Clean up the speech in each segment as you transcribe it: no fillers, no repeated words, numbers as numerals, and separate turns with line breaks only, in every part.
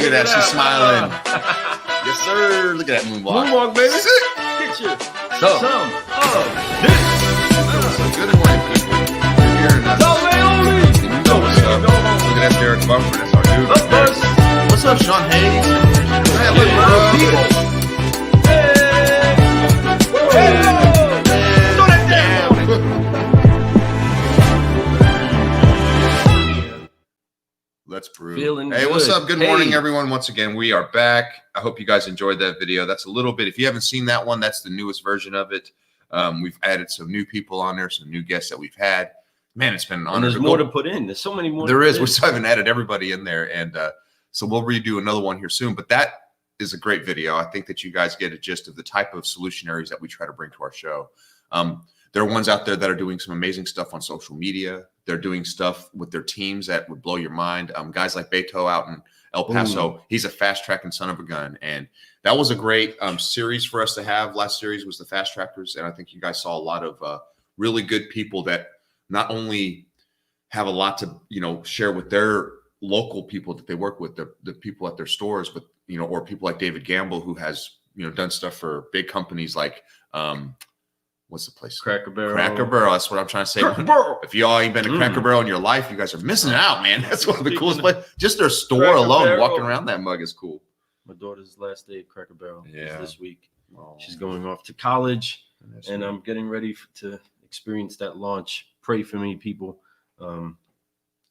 at that. She's smiling. Yes, sir. Look at that moonwalk.
Moonwalk, baby.
That's it.
Get you
So,
some of this.
good morning, people. We're here in you know what's up. Look at that Derek Bumper. That's our dude.
Up first.
What's up, Sean Hayes? Hey, look,
People. Throw that down.
Let's brew.
Feeling
hey, what's
good.
up? Good morning, everyone. Once again, we are back. I hope you guys enjoyed that video. That's a little bit. If you haven't seen that one, that's the newest version of it. We've added some new people on there, some new guests that we've had. Man, it's been an honor.
There's more to put in. There's so many more.
There is. We still haven't added everybody in there, and so we'll redo another one here soon. But that is a great video. I think that you guys get a gist of the type of solutionaries that we try to bring to our show. There are ones out there that are doing some amazing stuff on social media. They're doing stuff with their teams that would blow your mind. Guys like Beto out in El Paso, he's a fast tracking son of a gun. And that was a great series for us to have. Last series was the fast trackers. And I think you guys saw a lot of really good people that not only have a lot to, share with their local people that they work with, the people at their stores, but, or people like David Gamble, who has, done stuff for big companies like, what's the place?
Cracker Barrel.
Cracker Barrel. That's what I'm trying to say. If y'all ain't been to Cracker Barrel in your life, you guys are missing out, man. That's one of the coolest places. Just their store
Cracker
alone,
Barrel.
walking around that mug is cool.
My daughter's last day at Cracker Barrel is this week.
Oh,
she's going off to college, and I'm getting ready to experience that launch. Pray for me, people.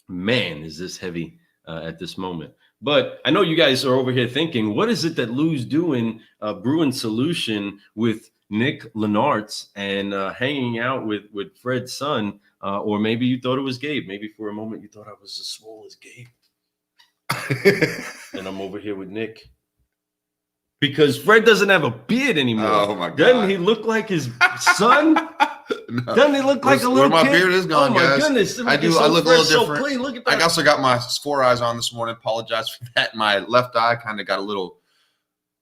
Man, is this heavy at this moment. But I know you guys are over here thinking, what is it that Lou's doing brewing solution with Nick Lenartz and hanging out with Fred's son, or maybe you thought it was Gabe. Maybe for a moment you thought I was as swole as Gabe. And I'm over here with Nick because Fred doesn't have a beard anymore.
Oh my God!
Doesn't he look like his son?
No.
Doesn't he look like a little
my
kid?
beard is gone,
oh my
guys.
goodness!
I do. I look a little different.
Clean. Look at that.
I also got my 4 eyes on this morning. Apologize for that. My left eye kind of got a little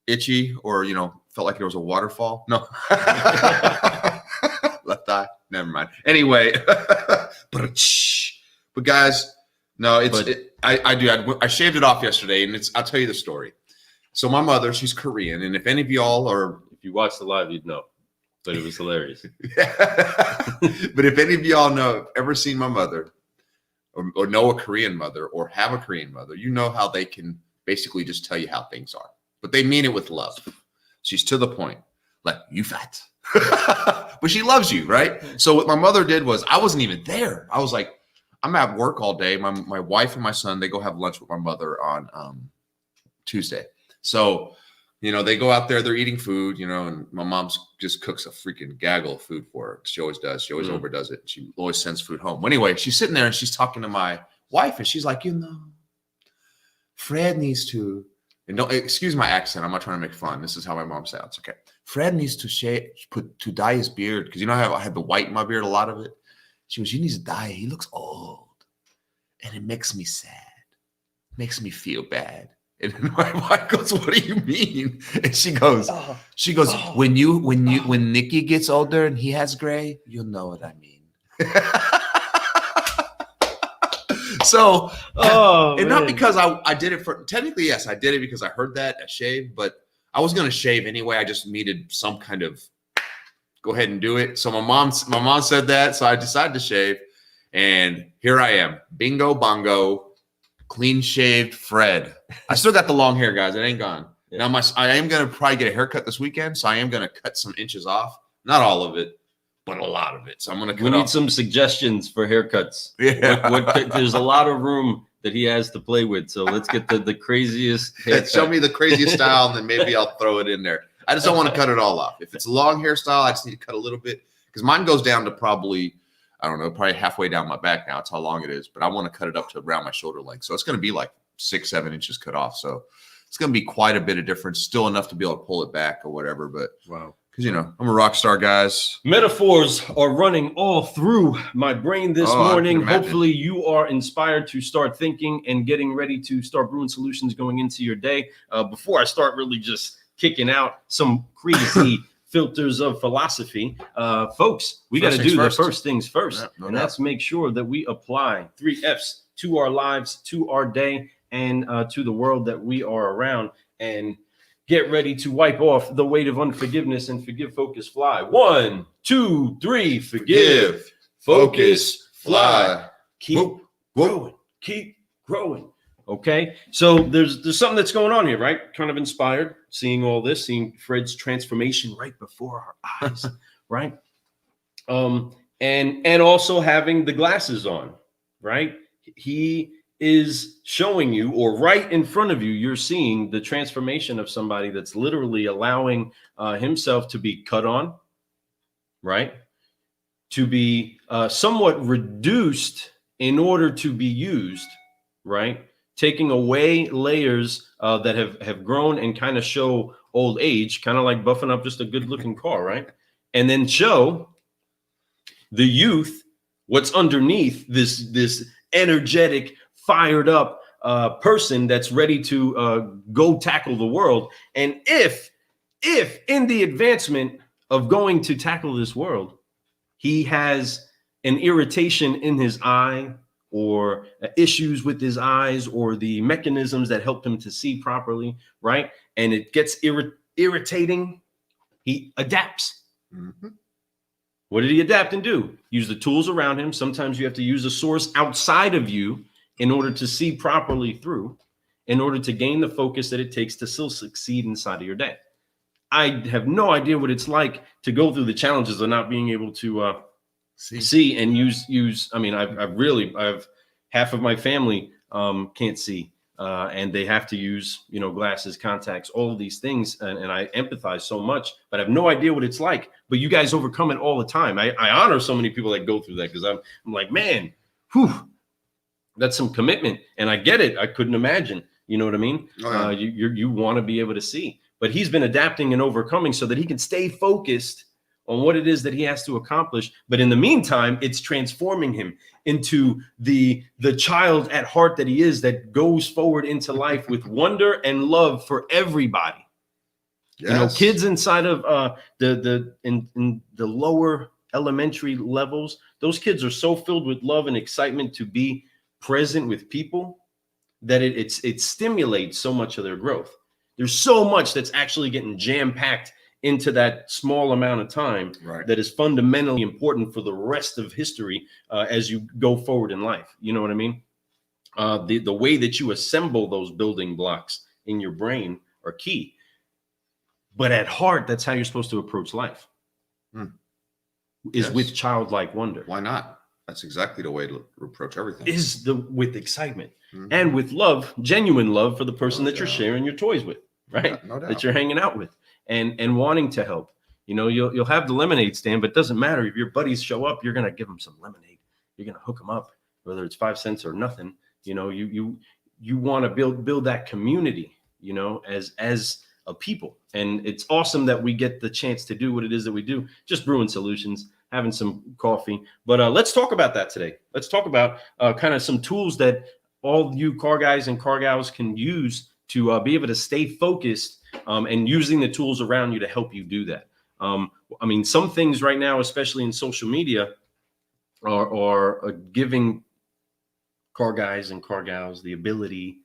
itchy, or felt like there was a waterfall. No. Left eye. Never mind. Anyway. But guys, no, I shaved it off yesterday, and I'll tell you the story. So my mother, she's Korean, and if any of y'all if you watched the live, you'd know. But it was hilarious. But if any of y'all ever seen my mother or know a Korean mother or have a Korean mother, you know how they can basically just tell you how things are. But they mean it with love. She's to the point, like, you fat. But she loves you, right? So what my mother did was, I wasn't even there. I was like, I'm at work all day. My wife and my son, they go have lunch with my mother on Tuesday. So, they go out there, they're eating food, and my mom just cooks a freaking gaggle of food for her. She always does. She always overdoes it. She always sends food home. Well, anyway, she's sitting there and she's talking to my wife, and she's like, Fred needs to, and don't excuse my accent. I'm not trying to make fun. This is how my mom sounds. Okay. Fred needs to dye his beard. Because I had the white in my beard, a lot of it. She goes, you need to dye it. He looks old. And it makes me sad. Makes me feel bad. And my wife goes, what do you mean? And she goes, when Nicky gets older and he has gray, you'll know what I mean. So, and not because I did it technically, yes, I did it because I heard that I shaved, but I was going to shave anyway. I just needed some kind of go ahead and do it. So my mom said that. So I decided to shave, and here I am. Bingo bongo, clean shaved Fred. I still got the long hair, guys. It ain't gone. Yeah. Now I am going to probably get a haircut this weekend. So I am going to cut some inches off, not all of it, but a lot of it. So I'm going to. We need
some suggestions for haircuts.
Yeah,
there's a lot of room that he has to play with. So let's get the craziest haircut.
Show me the craziest style, and then maybe I'll throw it in there. I just don't want to cut it all off. If it's a long hairstyle, I just need to cut a little bit because mine goes down to probably halfway down my back now. That's how long it is. But I want to cut it up to around my shoulder length. So it's going to be like 6-7 inches cut off. So it's going to be quite a bit of difference. Still enough to be able to pull it back or whatever. But
wow.
Because, I'm a rock star, guys.
Metaphors are running all through my brain this morning. Hopefully you are inspired to start thinking and getting ready to start brewing solutions going into your day. Before I start really just kicking out some crazy filters of philosophy, folks, we got to do the first things first. And that's make sure that we apply 3 F's to our lives, to our day, and to the world that we are around, and get ready to wipe off the weight of unforgiveness and forgive, focus, fly. 1, 2, 3. Forgive, focus, fly. Keep growing. Keep growing. Okay, so there's something that's going on here, right? Kind of inspired, seeing all this, seeing Fred's transformation right before our eyes, right? And also having the glasses on, right? He is showing you, or right in front of you, you're seeing the transformation of somebody that's literally allowing himself to be cut on, right? To be somewhat reduced in order to be used, right? Taking away layers that have grown and kind of show old age, kind of like buffing up just a good looking car, right? And then show the youth what's underneath this energetic, fired up person that's ready to go tackle the world. And if in the advancement of going to tackle this world, he has an irritation in his eye, or issues with his eyes, or the mechanisms that help him to see properly, right? And it gets irritating, he adapts. Mm-hmm. What did he adapt and do? Use the tools around him. Sometimes you have to use a source outside of you in order to see properly through, in order to gain the focus that it takes to still succeed inside of your day. I have no idea what it's like to go through the challenges of not being able to see and use. I mean, I've half of my family can't see, and they have to use, glasses, contacts, all of these things. And I empathize so much, but I have no idea what it's like. But you guys overcome it all the time. I honor so many people that go through that, because I'm like, man, that's some commitment. And I get it. I couldn't imagine. You know what I mean? Oh, yeah. You want to be able to see. But he's been adapting and overcoming so that he can stay focused on what it is that he has to accomplish. But in the meantime, it's transforming him into the child at heart that he is, that goes forward into life with wonder and love for everybody. Yes. Kids inside of in the lower elementary levels, those kids are so filled with love and excitement to be present with people that it stimulates so much of their growth. There's so much that's actually getting jam-packed into that small amount of time, right, that is fundamentally important for the rest of history as you go forward in life. You know what I mean? The way that you assemble those building blocks in your brain are key. But at heart, that's how you're supposed to approach life, is with childlike wonder.
Why not? That's exactly the way to approach everything.
With excitement, and with love, genuine love for the person that you're sharing your toys with, right? Yeah, no doubt. That you're hanging out with, and wanting to help. You'll have the lemonade stand, but it doesn't matter if your buddies show up. You're gonna give them some lemonade. You're gonna hook them up, whether it's 5 cents or nothing. You want to build that community. As a people, and it's awesome that we get the chance to do what it is that we do. Just brewing solutions, having some coffee. But let's talk about that today. Let's talk about kind of some tools that all you car guys and car gals can use to be able to stay focused, and using the tools around you to help you do that. Some things right now, especially in social media, are giving car guys and car gals the ability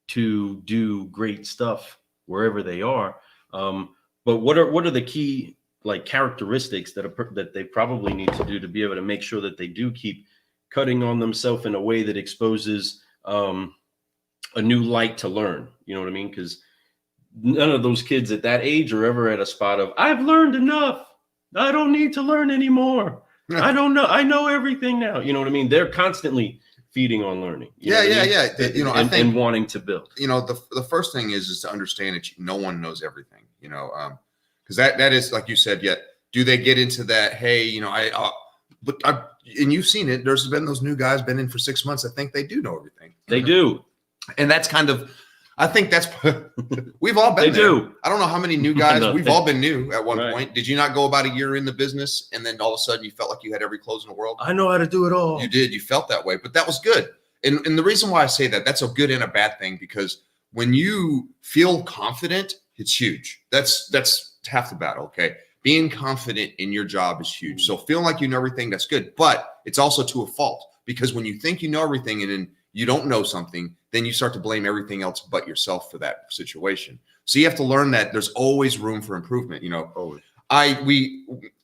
to do great stuff wherever they are. But what are the key characteristics that they probably need to do to be able to make sure that they do keep cutting on themselves in a way that exposes a new light to learn? You know what I mean? Because none of those kids at that age are ever at a spot of, I've learned enough. I don't need to learn anymore. I don't know. I know everything now. You know what I mean? They're constantly feeding on learning.
Yeah.
I think, and wanting to build.
The first thing is to understand that no one knows everything. Because that is, like you said, yet do they get into that? Hey, and you've seen it. There's been those new guys been in for 6 months. I think they do know everything.
They do,
and that's kind of. I think that's we've all been. They there. Do. I don't know how many new guys. We've all been new at one point. Did you not go about a year in the business, and then all of a sudden you felt like you had every clothes in the world?
I know how to do it all.
You did. You felt that way, but that was good. And the reason why I say that's a good and a bad thing, because when you feel confident, it's huge. That's half the battle. Okay, being confident in your job is huge. So feeling like you know everything, that's good, but it's also to a fault, because when you think you know everything and then you don't know something, then you start to blame everything else but yourself for that situation. So you have to learn that there's always room for improvement. You know,
Always.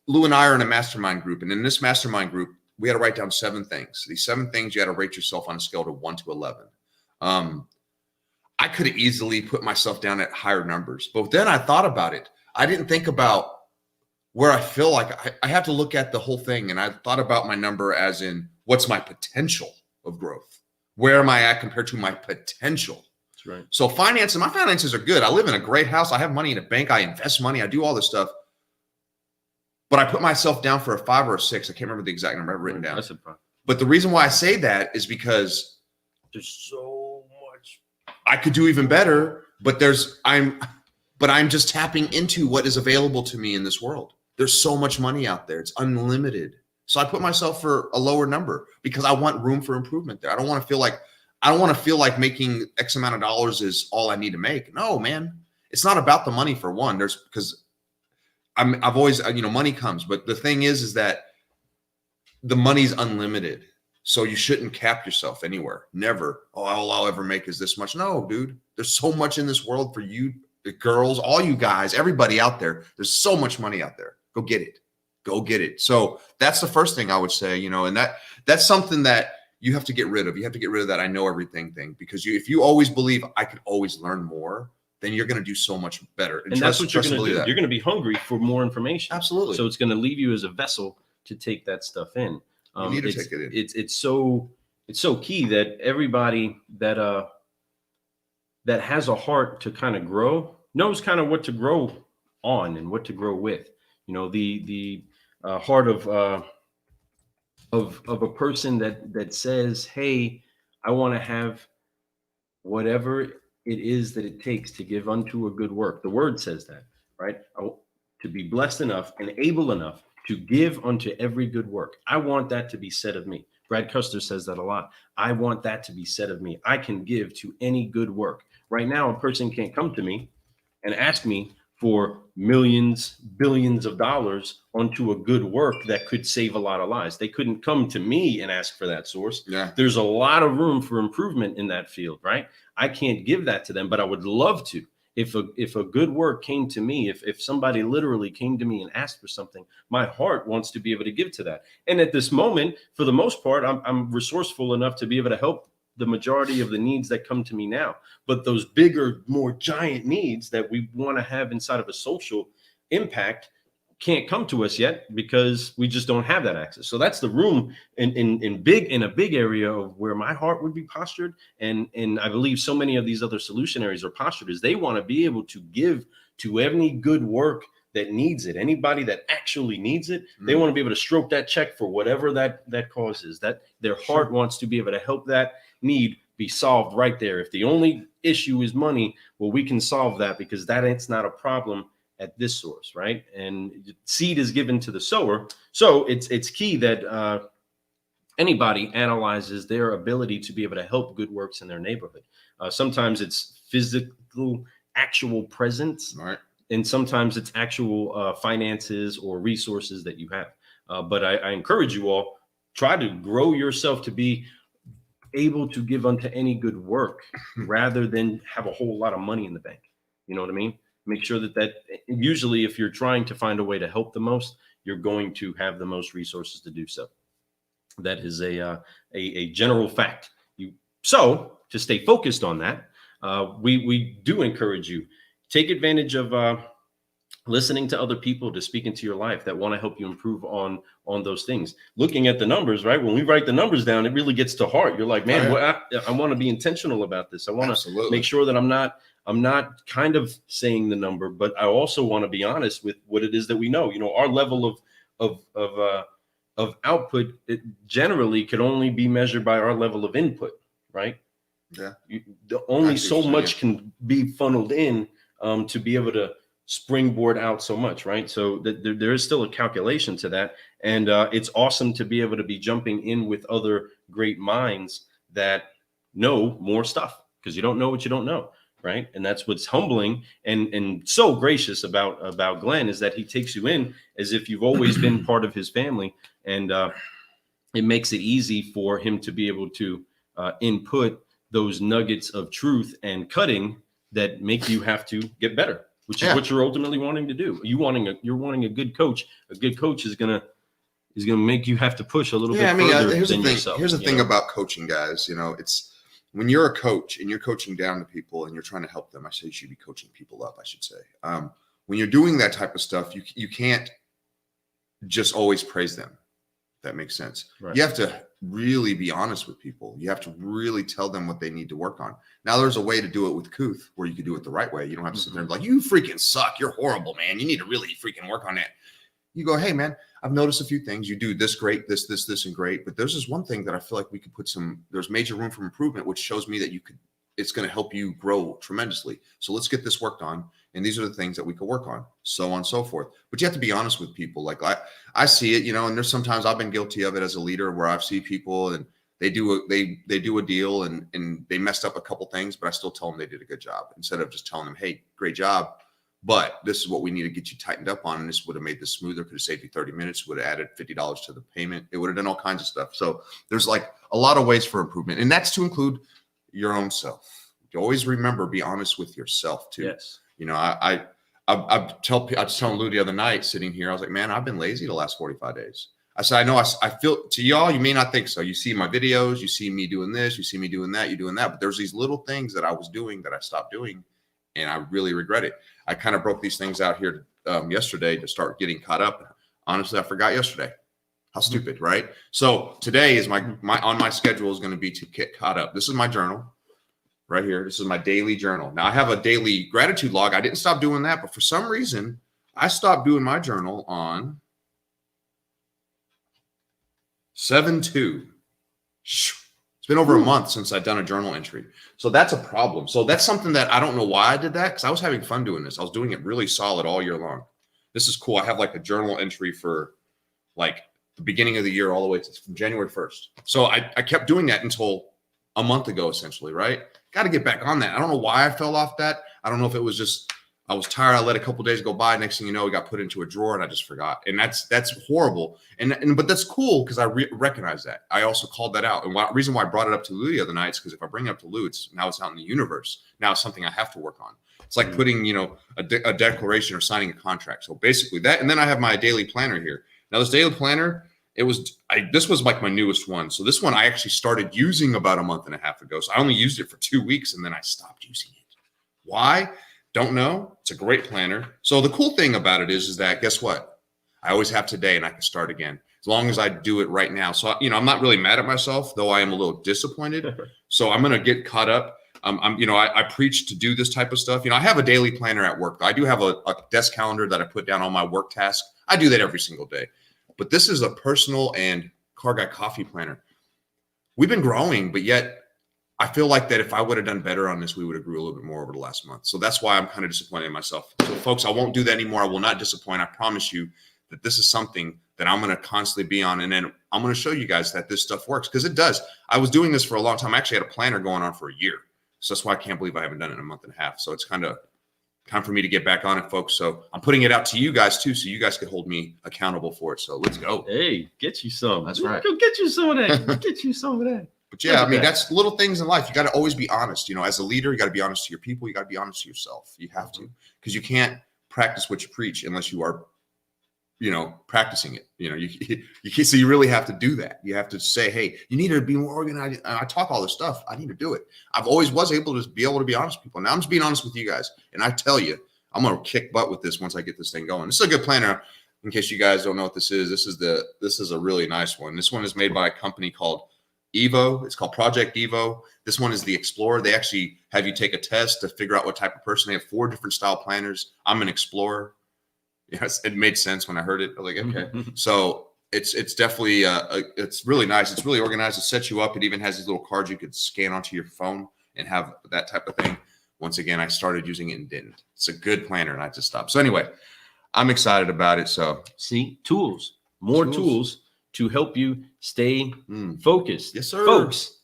Lou and I are in a mastermind group, and in this mastermind group, we had to write down 7 things. These 7 things you had to rate yourself on a scale to 1 to 11. I could have easily put myself down at higher numbers, but then I thought about it. I didn't think about where I feel like I have to look at the whole thing. And I thought about my number as in what's my potential of growth? Where am I at compared to my potential?
That's right.
So my finances are good. I live in a great house. I have money in a bank. I invest money. I do all this stuff. But I put myself down for a 5 or a 6. I can't remember the exact number I've written down.
That's a problem.
But the reason why I say that is because
there's so much.
I could do even better, but I'm just tapping into what is available to me in this world. There's so much money out there. It's unlimited. So I put myself for a lower number because I want room for improvement there. I don't want to feel like making X amount of dollars is all I need to make. No, man. It's not about the money for one. Because I've always, money comes, but the thing is that the money's unlimited. So you shouldn't cap yourself anywhere. Never. Oh, all I'll ever make is this much. No, dude. There's so much in this world for you, the girls, all you guys, everybody out there. There's so much money out there. Go get it. Go get it. So that's the first thing I would say, and that's something that you have to get rid of. You have to get rid of that I know everything thing, because if you always believe I could always learn more, then you're going to do so much better.
And that's what you're going to do. You're going to be hungry for more information.
Absolutely.
So it's going to leave you as a vessel to take that stuff in.
You need to take it in.
It's so key that everybody that has a heart to kind of grow knows kind of what to grow on and what to grow with. The heart of a person that says, hey, I want to have whatever it is that it takes to give unto a good work. The word says that, right? To be blessed enough and able enough to give unto every good work. I want that to be said of me. Brad Custer says that a lot. I want that to be said of me. I can give to any good work. Right now, a person can't come to me and ask me for millions, billions of dollars onto a good work that could save a lot of lives. They couldn't come to me and ask for that source.
Yeah.
There's a lot of room for improvement in that field, right? I can't give that to them, but I would love to. If a good work came to me, if somebody literally came to me and asked for something, my heart wants to be able to give to that. And at this moment, for the most part, I'm resourceful enough to be able to help the majority of the needs that come to me now. But those bigger, more giant needs that we want to have inside of a social impact can't come to us yet because we just don't have that access. So that's the room in a big area of where my heart would be postured. And I believe so many of these other solutionaries are postured is they want to be able to give to any good work that needs it. Anybody that actually needs it, they want to be able to stroke that check for whatever that cause is, that their heart wants to be able to help that need be solved right there. If the only issue is money, well, we can solve that because it's not a problem at this source, right? And seed is given to the sower. So it's key that anybody analyzes their ability to be able to help good works in their neighborhood. Sometimes it's physical, actual presence,
right?
And sometimes it's actual finances or resources that you have. But I encourage you all, try to grow yourself to be able to give unto any good work rather than have a whole lot of money in the bank. You know what I mean? Make sure that usually if you're trying to find a way to help the most, you're going to have the most resources to do so. That is a general fact. So to stay focused on that, we do encourage you, take advantage of listening to other people to speak into your life that want to help you improve on those things. Looking at the numbers, right? When we write the numbers down, it really gets to heart. You're like, man, I want to be intentional about this. I want to make sure that I'm not kind of saying the number, but I also want to be honest with what it is that we know. Our level of output, it generally could only be measured by our level of input, right?
Yeah.
Only so much can be funneled in to be able to springboard out so much, right? So there is still a calculation to that. And it's awesome to be able to be jumping in with other great minds that know more stuff, because you don't know what you don't know, right? And that's what's humbling and so gracious about Glenn, is that he takes you in as if you've always been part of his family. And it makes it easy for him to be able to input those nuggets of truth and cutting that make you have to get better, which is what you're ultimately wanting to do. You're wanting a good coach. A good coach is gonna make you have to push a little bit further
here's
than
the thing.
yourself.
Here's the thing about coaching, guys. It's when you're a coach and you're coaching down to people and you're trying to help them. I say you should be coaching people up, I should say. When you're doing that type of stuff, you can't just always praise them. That makes sense. Right. You have to really be honest with people. You have to really tell them what they need to work on. Now, there's a way to do it with Kuth where you can do it the right way. You don't have to sit there and be like, you freaking suck. You're horrible, man. You need to really freaking work on that. You go, hey, man, I've noticed a few things. You do this great, this, and great. But there's this one thing that I feel like we could put there's major room for improvement, which shows me that it's going to help you grow tremendously. So let's get this worked on. And these are the things that we could work on, so on and so forth. But you have to be honest with people. Like I see it, and there's sometimes I've been guilty of it as a leader where I see people and they do a deal and they messed up a couple things, but I still tell them they did a good job instead of just telling them, hey, great job, but this is what we need to get you tightened up on. And this would have made this smoother, could have saved you 30 minutes, would have added $50 to the payment. It would have done all kinds of stuff. So there's like a lot of ways for improvement, and that's to include your own self. You always remember, be honest with yourself too.
Yes.
I was telling Lou the other night sitting here, I was like, man, I've been lazy the last 45 days. I said, I know I feel, to y'all, you may not think so. You see my videos, you see me doing this, you see me doing that, you're doing that. But there's these little things that I was doing that I stopped doing, and I really regret it. I kind of broke these things out here yesterday to start getting caught up. Honestly, I forgot yesterday. How stupid, right? So today is my on my schedule is going to be to get caught up. This is my journal. Right here. This is my daily journal. Now I have a daily gratitude log. I didn't stop doing that, but for some reason I stopped doing my journal on 7/2. It's been over a month since I've done a journal entry. So that's a problem. So that's something that I don't know why I did that, because I was having fun doing this. I was doing it really solid all year long. This is cool. I have like a journal entry for like the beginning of the year all the way to from January 1st. So I kept doing that until a month ago, essentially, right? Got to get back on that. I don't know why I fell off that. I don't know if it was just I was tired. I let a couple days go by. Next thing you know, it got put into a drawer and I just forgot. And that's horrible. But that's cool because I recognize that. I also called that out. And the reason why I brought it up to Lou the other night is because if I bring it up to Lou, it's out in the universe. Now it's something I have to work on. It's like putting, a declaration or signing a contract. So basically that. And then I have my daily planner here. Now this daily planner, this was like my newest one. So this one I actually started using about a month and a half ago. So I only used it for 2 weeks and then I stopped using it. Why? Don't know. It's a great planner. So the cool thing about it is that guess what? I always have today and I can start again as long as I do it right now. So, I'm not really mad at myself, though I am a little disappointed. So I'm going to get caught up. I preach to do this type of stuff. I have a daily planner at work. I do have a desk calendar that I put down all my work tasks. I do that every single day. But this is a personal and Car Guy Coffee planner. We've been growing, but yet I feel like that if I would have done better on this, we would have grew a little bit more over the last month. So that's why I'm kind of disappointed in myself. So folks, I won't do that anymore. I will not disappoint. I promise you that this is something that I'm going to constantly be on. And then I'm going to show you guys that this stuff works because it does. I was doing this for a long time. I actually had a planner going on for a year. So that's why I can't believe I haven't done it in a month and a half. So it's kind of time for me to get back on it, folks. So I'm putting it out to you guys too, so you guys can hold me accountable for it. So let's go.
Hey, get you some.
That's right.
Go get you some of that. Get you some of that.
But yeah, that's little things in life. You got to always be honest. As a leader, you got to be honest to your people. You got to be honest to yourself. You have to, because you can't practice what you preach unless you are, practicing it. So you really have to do that. You have to say, hey, you need to be more organized. I talk all this stuff. I need to do it. I've always was able to be honest with people. Now I'm just being honest with you guys. And I tell you, I'm going to kick butt with this once I get this thing going. This is a good planner. In case you guys don't know what this is, this is a really nice one. This one is made by a company called Evo. It's called Project Evo. This one is the Explorer. They actually have you take a test to figure out what type of person. They have 4 different style planners. I'm an Explorer. Yes, it made sense when I heard it. Like, okay. So it's definitely it's really nice. It's really organized. It sets you up. It even has these little cards you could scan onto your phone and have that type of thing. Once again, I started using it and didn't. It's a good planner and I just stopped. So anyway, I'm excited about it. So
see, more tools to help you stay focused.
Yes, sir.
Folks,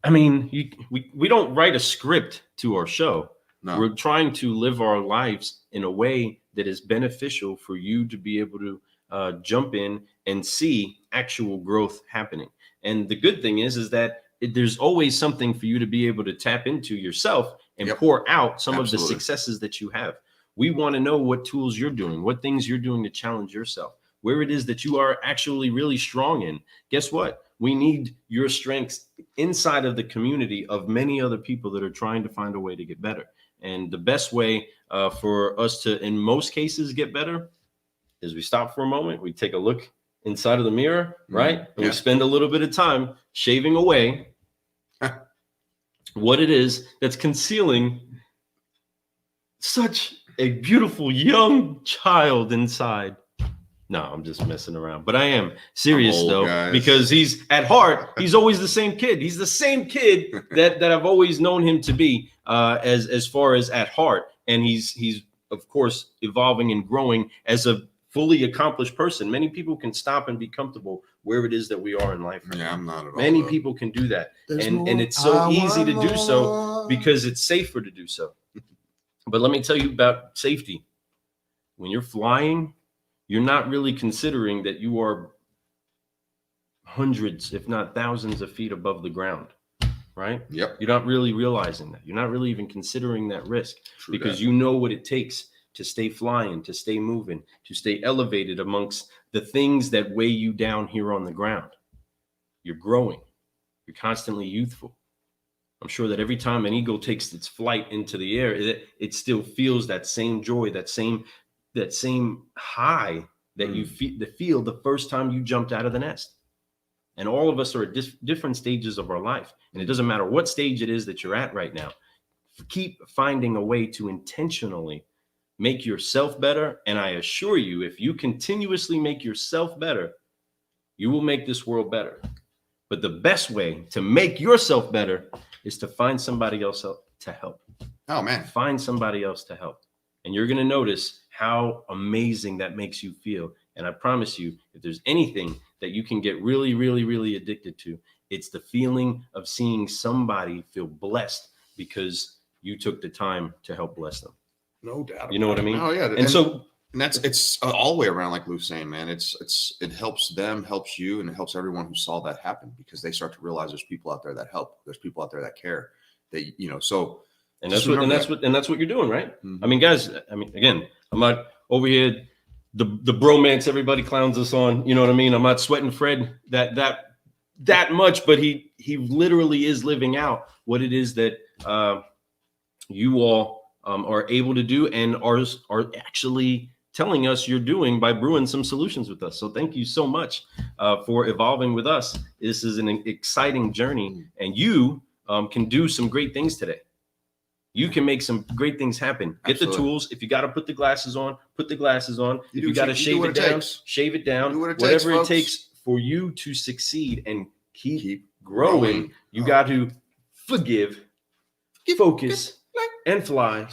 we don't write a script to our show. No. We're trying to live our lives in a way that is beneficial for you to be able to jump in and see actual growth happening. And the good thing is that there's always something for you to be able to tap into yourself and pour out some of the successes that you have. We want to know what tools you're doing, what things you're doing to challenge yourself, where it is that you are actually really strong in. Guess what? We need your strengths inside of the community of many other people that are trying to find a way to get better. And the best way for us to, in most cases, get better is we stop for a moment, we take a look inside of the mirror, right? And we spend a little bit of time shaving away what it is that's concealing such a beautiful young child inside. No, I'm just messing around, but I am serious though, guys. Because he's at heart, he's always the same kid. He's the same kid that I've always known him to be, as far as at heart. And he's of course evolving and growing as a fully accomplished person. Many people can stop and be comfortable where it is that we are in life.
Yeah, I'm not at all.
Many people can do that. And it's so easy to do so because it's safer to do so. But let me tell you about safety. When you're flying, you're not really considering that you are hundreds, if not thousands of feet above the ground, right?
Yep.
You're not really realizing that. You're not really even considering that risk. True because that. You know what it takes to stay flying, to stay moving, to stay elevated amongst the things that weigh you down here on the ground. You're growing. You're constantly youthful. I'm sure that every time an eagle takes its flight into the air, it still feels that same joy, that same high that you feel the first time you jumped out of the nest. And all of us are at different stages of our life. And it doesn't matter what stage it is that you're at right now. Keep finding a way to intentionally make yourself better. And I assure you, if you continuously make yourself better, you will make this world better. But the best way to make yourself better is to find somebody else to help.
Oh, man.
Find somebody else to help. And you're going to notice how amazing that makes you feel. And I promise you, if there's anything that you can get really, really, really addicted to, it's the feeling of seeing somebody feel blessed because you took the time to help bless them.
No doubt.
You know what I mean?
Oh, yeah.
And
it's all the way around, like Lou's saying, man. It helps them, helps you, and it helps everyone who saw that happen because they start to realize there's people out there that help. There's people out there that care. That, you know, so.
And that's what you're doing, right? Mm-hmm. I mean, guys, again, I'm not over here, the bromance everybody clowns us on, you know what I mean? I'm not sweating Fred that much, but he literally is living out what it is that you all are able to do and are actually telling us you're doing by brewing some solutions with us. So thank you so much for evolving with us. This is an exciting journey, and you can do some great things today. You can make some great things happen. Get the tools. If you got to put the glasses on, put the glasses on. If you got to shave it down, shave it down. Whatever it takes for you to succeed and keep growing. You got to forgive, focus, and fly.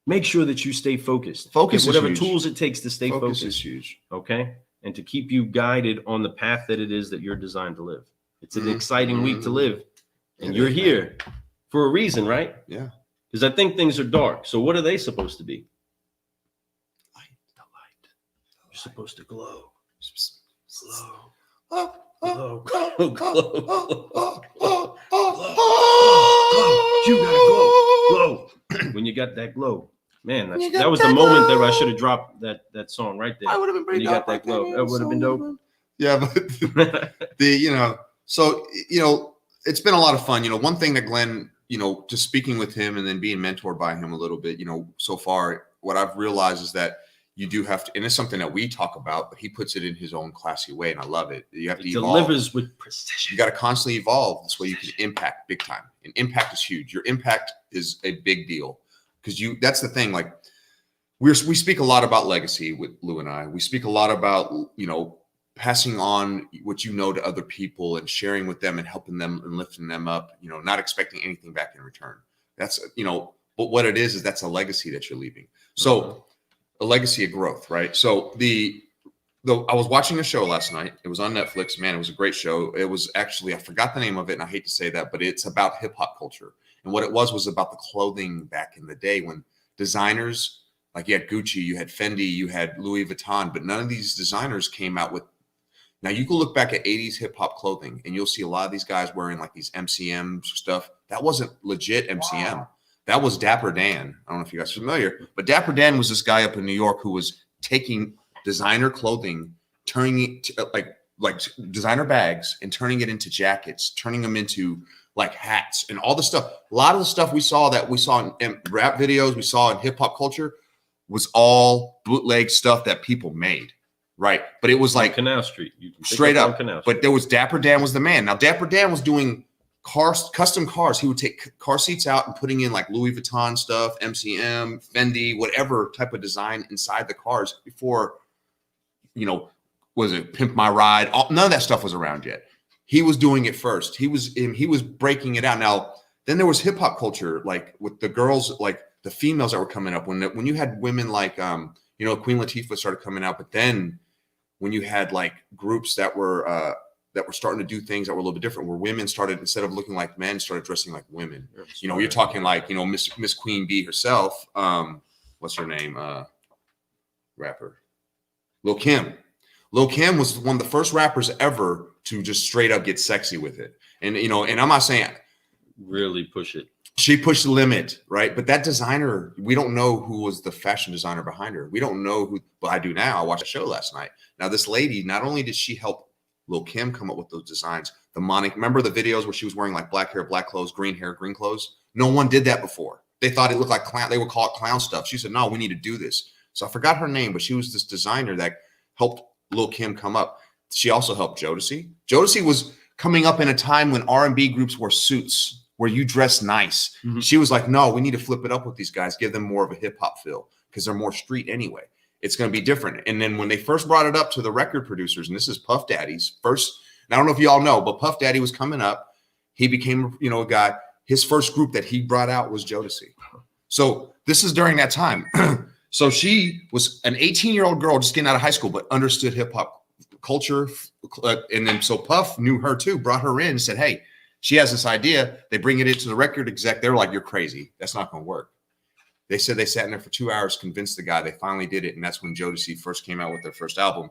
Make sure that you stay focused.
Focus is
whatever
huge.
Tools it takes to stay
focus
focused.
Is huge.
Okay? And to keep you guided on the path that it is that you're designed to live. It's an exciting week to live. And you're here for a reason, right?
Yeah.
Because I think things are dark. So what are they supposed to be? The light. You're supposed to glow. Glow. You gotta glow. When you got that glow. Man, that was the moment that I should have dropped that song right there.
I would have been pretty dope.
You got that glow. That would have been dope.
Yeah, but it's been a lot of fun. One thing that Glenn, just speaking with him and then being mentored by him a little bit, so far, what I've realized is that you do have to, and it's something that we talk about, but he puts it in his own classy way, and I love it. You have to evolve.
Delivers with precision.
You got to constantly evolve. This way you can impact big time. And impact is huge. Your impact is a big deal because that's the thing. Like we speak a lot about legacy with Lou and I. We speak a lot about, passing on what you know to other people and sharing with them and helping them and lifting them up, not expecting anything back in return. That's, but what it is that's a legacy that you're leaving. So a legacy of growth, right? So I was watching a show last night. It was on Netflix. Man, it was a great show. It was actually, I forgot the name of it, and I hate to say that, but it's about hip hop culture. And what it was about the clothing back in the day when designers, like you had Gucci, you had Fendi, you had Louis Vuitton, but none of these designers came out with Now you can look back at 80s hip hop clothing and you'll see a lot of these guys wearing like these MCM stuff. That wasn't legit MCM. Wow. That was Dapper Dan. I don't know if you guys are familiar, but Dapper Dan was this guy up in New York who was taking designer clothing, turning it like designer bags and turning it into jackets, turning them into like hats and all the stuff. A lot of the stuff we saw in rap videos, we saw in hip hop culture was all bootleg stuff that people made. Right. But it was like
Canal Street. You can
straight up. But there was Dapper Dan was the man. Now, Dapper Dan was doing custom cars. He would take car seats out and putting in like Louis Vuitton stuff, MCM, Fendi, whatever type of design inside the cars before, was it Pimp My Ride? None of that stuff was around yet. He was doing it first. He was breaking it out. Now, then there was hip hop culture, like with the girls, like the females that were coming up when you had women like, Queen Latifah started coming out, but then when you had like groups that were starting to do things that were a little bit different, where women started, instead of looking like men, started dressing like women. You're talking like, Miss Queen Bee herself. What's her name? Rapper. Lil' Kim. Lil' Kim was one of the first rappers ever to just straight up get sexy with it. And, and I'm not saying
really push it.
She pushed the limit, right? But that designer, we don't know who was the fashion designer behind her. We don't know who, but I do now. I watched a show last night. Now, this lady, not only did she help Lil' Kim come up with those designs, remember the videos where she was wearing like black hair, black clothes, green hair, green clothes? No one did that before. They thought it looked like clown. They would call it clown stuff. She said, no, we need to do this. So I forgot her name, but she was this designer that helped Lil' Kim come up. She also helped Jodeci. Jodeci was coming up in a time when R&B groups wore suits, where you dress nice. Mm-hmm. She was like, no, we need to flip it up with these guys, give them more of a hip hop feel because they're more street anyway. It's going to be different. And then when they first brought it up to the record producers, and this is Puff Daddy's first, and I don't know if you all know, but Puff Daddy was coming up. He became, a guy, his first group that he brought out was Jodeci. So this is during that time. So she was an 18-year-old girl just getting out of high school, but understood hip hop culture. And then so Puff knew her too, brought her in and said, hey, she has this idea. They bring it into the record exec. They're like, you're crazy. That's not going to work. They said they sat in there for 2 hours, convinced the guy. They finally did it. And that's when Jodeci first came out with their first album.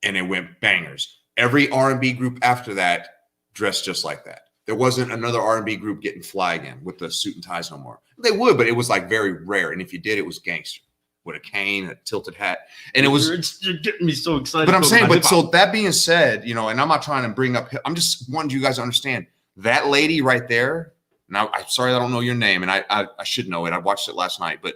And it went bangers. Every R&B group after that dressed just like that. There wasn't another R&B group getting fly again with the suit and ties no more. They would, but it was like very rare. And if you did, it was gangster with a cane, a tilted hat. And it was,
you're getting me so excited.
But I'm saying, but so that being said, and I'm not trying to bring up, I'm just wanting you guys to understand. That lady right there, now I'm sorry I don't know your name, and I should know it. I watched it last night, but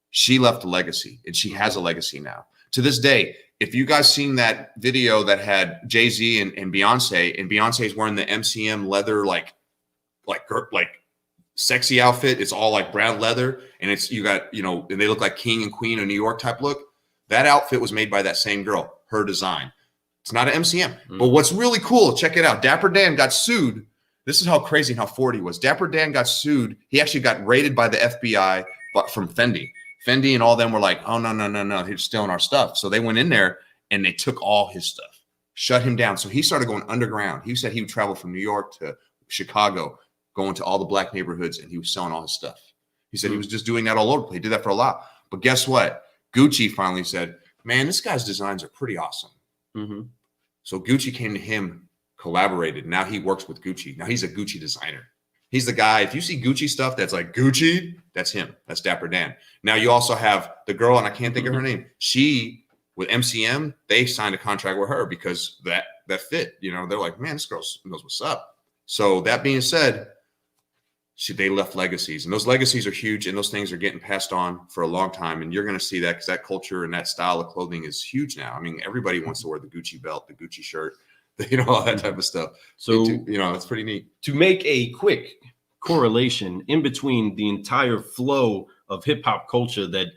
she left a legacy, and she has a legacy now. To this day, if you guys seen that video that had Jay-Z and Beyonce, and Beyonce's wearing the MCM leather like sexy outfit, it's all like brown leather, and it's you got and they look like king and queen of New York type look. That outfit was made by that same girl, her design. It's not an MCM, but what's really cool, check it out. Dapper Dan got sued. This is how crazy and how forward he was. Dapper Dan got sued. He actually got raided by the FBI, but from Fendi. Fendi and all them were like, oh, no. He's stealing our stuff. So they went in there and they took all his stuff, shut him down. So he started going underground. He said he would travel from New York to Chicago, going to all the black neighborhoods, and he was selling all his stuff. He said he was just doing that all over. He did that for a lot. But guess what? Gucci finally said, man, this guy's designs are pretty awesome. Mm-hmm. So Gucci came to him, collaborated. Now he works with Gucci. Now he's a Gucci designer. He's the guy. If you see Gucci stuff that's like Gucci, that's him. That's Dapper Dan. Now you also have the girl, and I can't think of her name. She, with MCM, they signed a contract with her because that fit. They're like, man, this girl knows what's up. So that being said, they left legacies, and those legacies are huge, and those things are getting passed on for a long time. And you're going to see that because that culture and that style of clothing is huge now. I mean, everybody wants to wear the Gucci belt, the Gucci shirt, all that type of stuff. So, it's pretty neat.
To make a quick correlation in between the entire flow of hip hop culture that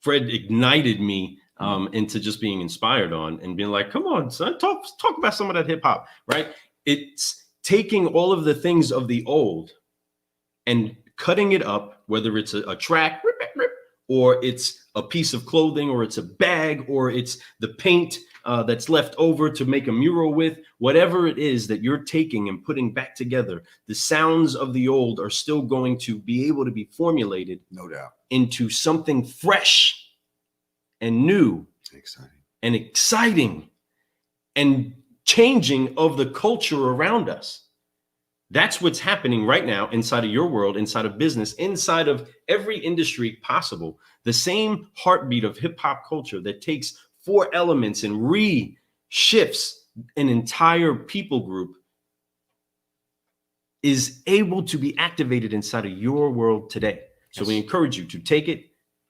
Fred ignited me into just being inspired on and being like, come on, son, talk about some of that hip hop, right? It's taking all of the things of the old and cutting it up, whether it's a track, or it's a piece of clothing, or it's a bag, or it's the paint that's left over to make a mural with, whatever it is that you're taking and putting back together, the sounds of the old are still going to be able to be formulated,
no doubt,
into something fresh and new, exciting. And changing of the culture around us. That's what's happening right now inside of your world, inside of business, inside of every industry possible. The same heartbeat of hip hop culture that takes 4 elements and reshifts an entire people group is able to be activated inside of your world today. So we encourage you to take it,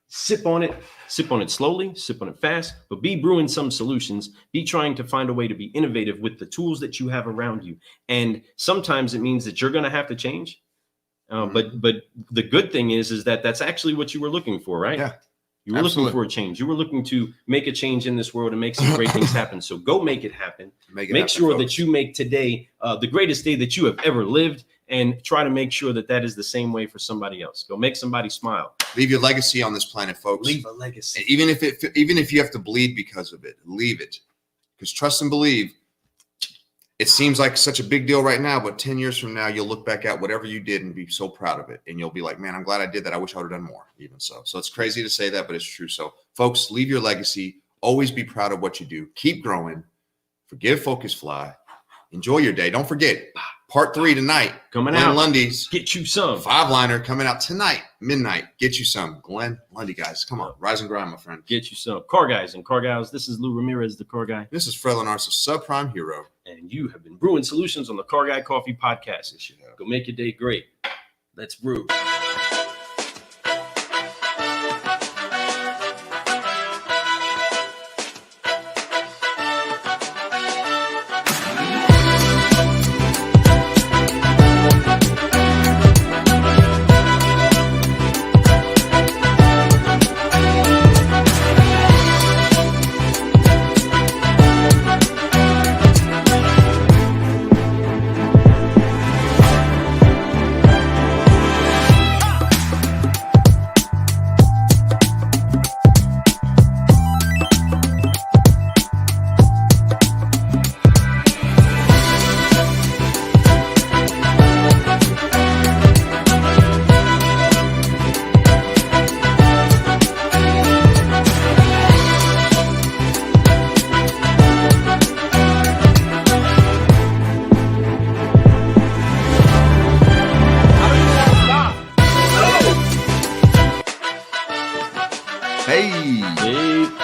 sip on it slowly, sip on it fast, but be brewing some solutions. Be trying to find a way to be innovative with the tools that you have around you. And sometimes it means that you're going to have to change. But the good thing is that that's actually what you were looking for, right?
Yeah.
You were looking for a change. You were looking to make a change in this world and make some great things happen. So go make it happen. Make sure that you make today the greatest day that you have ever lived, and try to make sure that that is the same way for somebody else. Go make somebody smile.
Leave your legacy on this planet, folks.
Leave a legacy.
Even if you have to bleed because of it, leave it. Because trust and believe, it seems like such a big deal right now, but 10 years from now, you'll look back at whatever you did and be so proud of it. And you'll be like, man, I'm glad I did that. I wish I would have done more, even so. So it's crazy to say that, but it's true. So folks, leave your legacy. Always be proud of what you do. Keep growing. Forgive, focus, fly. Enjoy your day. Don't forget, part 3 tonight.
Coming
Glenn
out.
Lundy's.
Get you some.
5-liner coming out tonight, midnight. Get you some. Glenn Lundy, guys. Come on. Rise and grind, my friend.
Get you some. Car guys and car gals. This is Lou Ramirez, the car guy.
This is Fred Lenar's Subprime Hero.
And you have been brewing solutions on the Car Guy Coffee Podcast.
Yes, you have.
Go make your day great. Let's brew.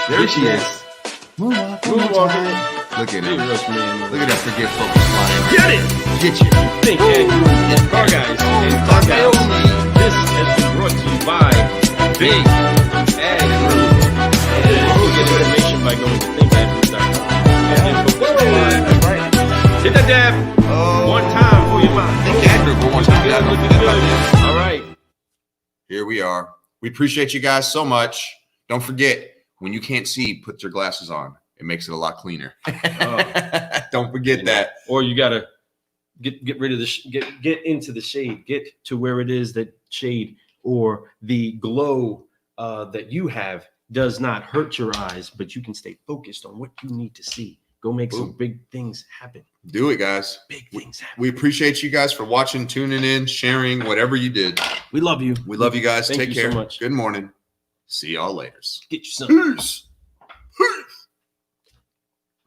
There she is. Moonwalking. Look at it. Look at that forgive focus flying.
Get it!
Get you.
Think and car guys and car gals. This has been brought to you by Big Ag Brew. And you can get information by going to thinkagroup.com. Hit that dab. One time for your mind.
Think Ag Brew. One time.
All right.
Here we are. We appreciate you guys so much. Don't forget, when you can't see, put your glasses on. It makes it a lot cleaner. Don't forget that.
Or you gotta get rid of the get into the shade. Get to where it is that shade or the glow that you have does not hurt your eyes, but you can stay focused on what you need to see. Go make some big things happen.
Do it, guys.
Big things happen.
We appreciate you guys for watching, tuning in, sharing, whatever you did.
We love you.
We love you guys.
Thank
Take
you
care.
so much.
Good morning. See y'all later.
Get you some.
Peace. Peace.